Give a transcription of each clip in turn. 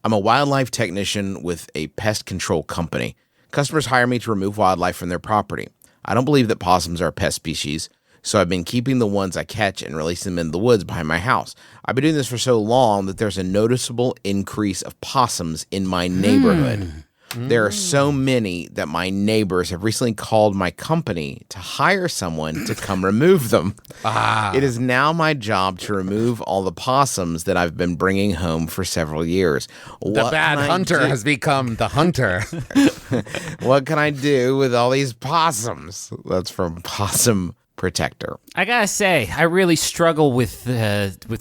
I'm a wildlife technician with a pest control company. Customers hire me to remove wildlife from their property. I don't believe that possums are a pest species, so I've been keeping the ones I catch and releasing them in the woods behind my house. I've been doing this for so long that there's a noticeable increase of possums in my neighborhood. There are so many that my neighbors have recently called my company to hire someone to come remove them. It is now my job to remove all the possums that I've been bringing home for several years. The bad hunter has become the hunter. What can I do with all these possums? That's from Possum Protector. I gotta say, I really struggle with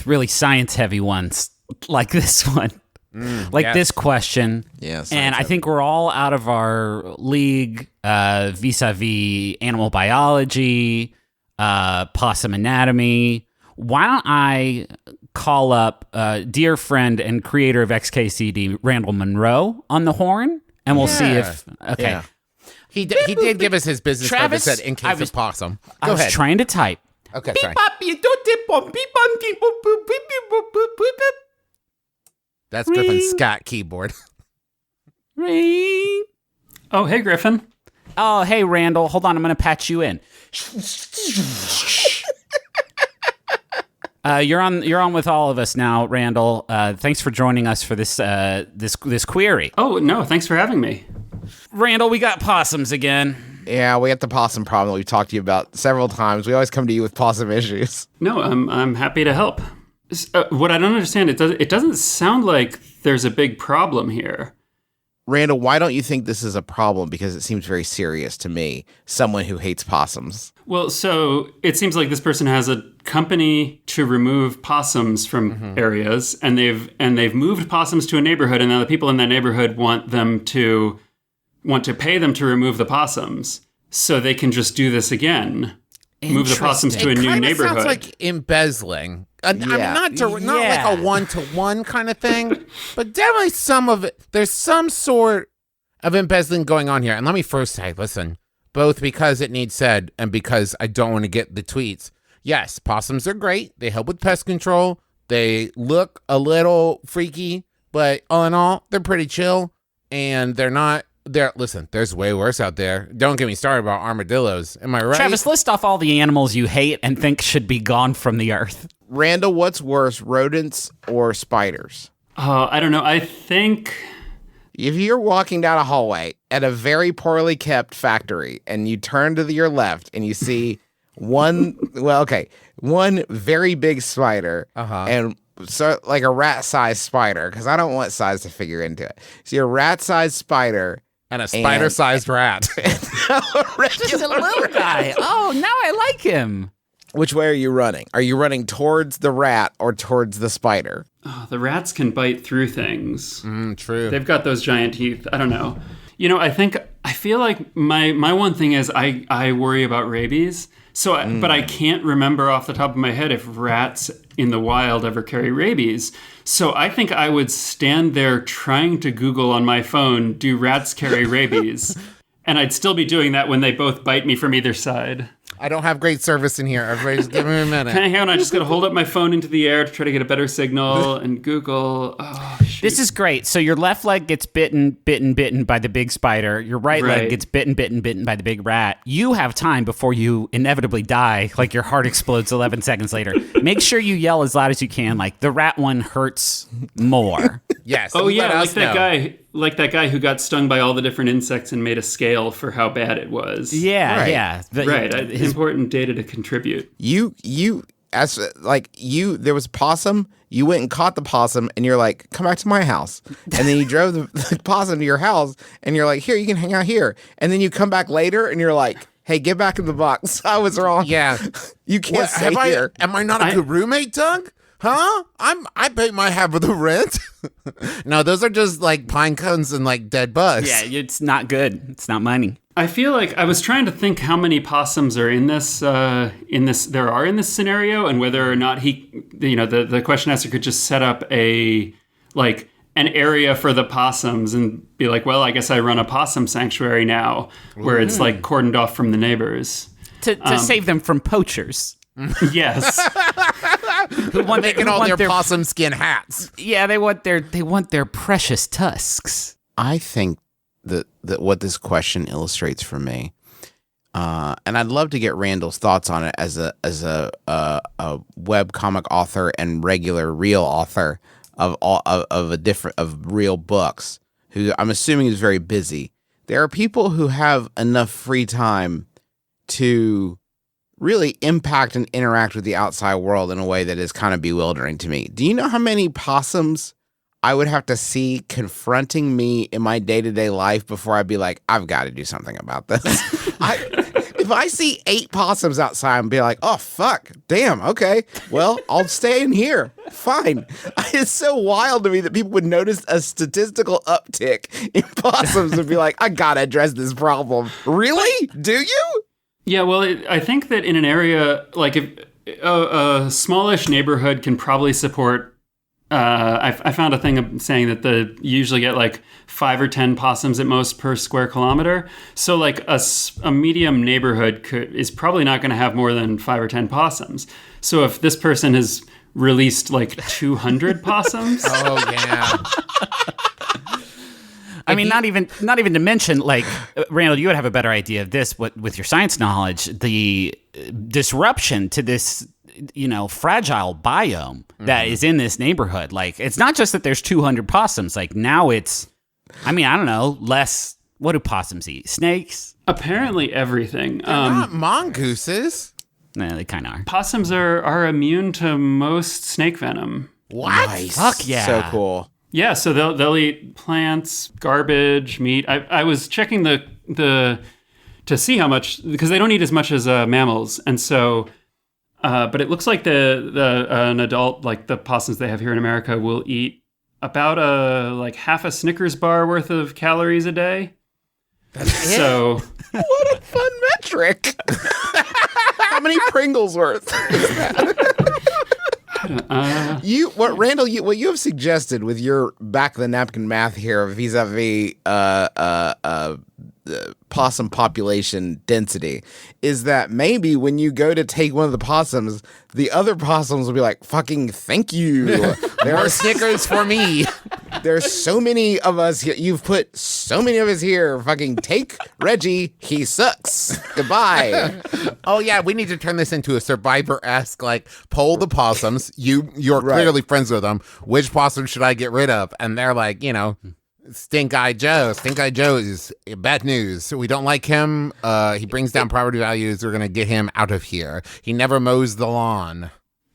really science-heavy ones like this one. This question. Yes. And I think we're all out of our league vis-a-vis animal biology, possum anatomy. Why don't I call up dear friend and creator of XKCD, Randall Munroe, on the horn, and we'll see if... Okay. Yeah. He did give us his business card that said in case of possum. Go ahead. I was trying to type. Okay, sorry. That's Griffin's Scott keyboard. Ring. Oh, hey, Griffin. Oh, hey, Randall. Hold on, I'm going to patch you in. You're on with all of us now, Randall. Thanks for joining us for this this query. Oh, no, thanks for having me. Randall, we got possums again. Yeah, we got the possum problem that we've talked to you about several times. We always come to you with possum issues. No, I'm happy to help. What I don't understand, it doesn't sound like there's a big problem here. Randall, why don't you think this is a problem? Because it seems very serious to me, someone who hates possums. Well, so it seems like this person has a company to remove possums from areas, and they've moved possums to a neighborhood, and now the people in that neighborhood want to pay them to remove the possums, so they can just do this again. Move the possums to a new neighborhood. Sounds like embezzling. Not like a one-to-one kind of thing, but definitely some of it. There's some sort of embezzling going on here. And let me first say, listen, both because it needs said and because I don't want to get the tweets. Yes, possums are great. They help with pest control. They look a little freaky, but all in all, they're pretty chill. And they're not... Listen, there's way worse out there. Don't get me started about armadillos. Am I right? Travis, list off all the animals you hate and think should be gone from the earth. Randall, what's worse, rodents or spiders? Oh, I don't know. I think... If you're walking down a hallway at a very poorly kept factory and you turn to your left and you see one very big spider and so like a rat-sized spider, because I don't want size to figure into it. See a rat-sized spider... And a spider-sized rat. Just a little guy. Oh, now I like him. Which way are you running? Are you running towards the rat or towards the spider? Oh, the rats can bite through things. True. They've got those giant teeth. I don't know. You know, I feel like my one thing is I worry about rabies. But I can't remember off the top of my head if rats in the wild ever carry rabies. So I think I would stand there trying to Google on my phone, do rats carry rabies? And I'd still be doing that when they both bite me from either side. I don't have great service in here. Everybody just give me a minute. Hang on, I just got to hold up my phone into the air to try to get a better signal and Google. Oh, shoot. This is great. So your left leg gets bitten by the big spider. Your right leg gets bitten by the big rat. You have time before you inevitably die, like your heart explodes 11 seconds later. Make sure you yell as loud as you can, like the rat one hurts more. Yes. Oh yeah, like that guy who got stung by all the different insects and made a scale for how bad it was. Yeah, Right. yeah. Important data to contribute. There was a possum, you went and caught the possum, and you're like, come back to my house. And then you drove the possum to your house, and you're like, here, you can hang out here. And then you come back later, and you're like, hey, get back in the box. I was wrong. Yeah. You can't stay here. Am I not a good roommate, Doug? Huh? I pay my half of the rent. No, those are just like pine cones and like dead bugs. Yeah, it's not good. It's not money. I feel like I was trying to think how many possums are in this scenario, and whether or not the question asker could just set up an area for the possums and be like, well, I guess I run a possum sanctuary now, where it's like cordoned off from the neighbors To save them from poachers. Yes. who want making all their possum skin hats. Yeah, they want their precious tusks. I think that what this question illustrates for me, and I'd love to get Randall's thoughts on it as a web comic author and regular real author of real books, who I'm assuming is very busy. There are people who have enough free time to really impact and interact with the outside world in a way that is kind of bewildering to me. Do you know how many possums I would have to see confronting me in my day-to-day life before I'd be like, I've got to do something about this? If I see 8 possums outside and be like, oh, fuck, damn, okay, well, I'll stay in here. Fine. It's so wild to me that people would notice a statistical uptick in possums and be like, I got to address this problem. Really? Do you? Yeah, well, I think that in an area, like if a smallish neighborhood can probably support, I found a thing saying that you usually get like 5 or 10 possums at most per square kilometer. So like a medium neighborhood is probably not going to have more than 5 or 10 possums. So if this person has released like 200 possums. Oh, yeah. I mean, not even to mention, like, Randall, you would have a better idea of this with your science knowledge, the disruption to this, fragile biome that is in this neighborhood. Like, it's not just that there's 200 possums. Like, now it's, I don't know, less, what do possums eat? Snakes? Apparently everything. They're not mongooses. Nah, they kind of are. Possums are immune to most snake venom. What? Nice. Fuck yeah. So cool. Yeah, so they'll eat plants, garbage, meat. I was checking the to see how much, because they don't eat as much as mammals, and so, but it looks like an adult, like the possums they have here in America, will eat about half a Snickers bar worth of calories a day. So What a fun metric. How many Pringles worth? Randall, what you have suggested with your back of the napkin math here vis-a-vis possum population density is that maybe when you go to take one of the possums, the other possums will be like, fucking thank you. There are Snickers for me. There's so many of us here. You've put so many of us here. Fucking take Reggie. He sucks. Goodbye. Oh yeah, we need to turn this into a Survivor-esque, like, poll the possums. You're clearly friends with them. Which possum should I get rid of? And they're like, Stink Eye Joe. Stink Eye Joe is bad news. We don't like him. He brings down property values. We're gonna get him out of here. He never mows the lawn.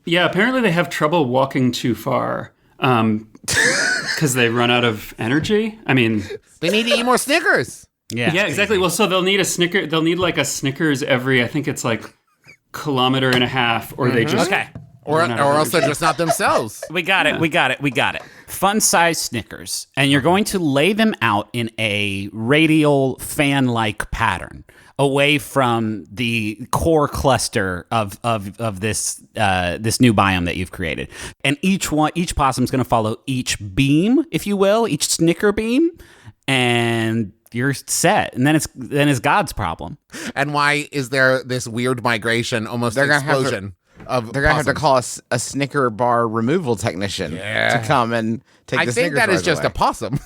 yeah, apparently they have trouble walking too far. Because they run out of energy. I mean, they need to eat more Snickers. Yeah, exactly. Well, so they'll need a Snicker. They'll need like a Snickers every, I think it's like kilometer and a half, or they just or else they're just not themselves. We got it. Fun-size Snickers, and you're going to lay them out in a radial fan-like pattern away from the core cluster of this new biome that you've created. And each possum's going to follow each beam, if you will, each Snicker beam, and you're set. And then it's God's problem. And why is there this weird migration, almost explosion? They're going to have to call a Snicker bar removal technician to come and take the Snickers I think that is just away. a possum.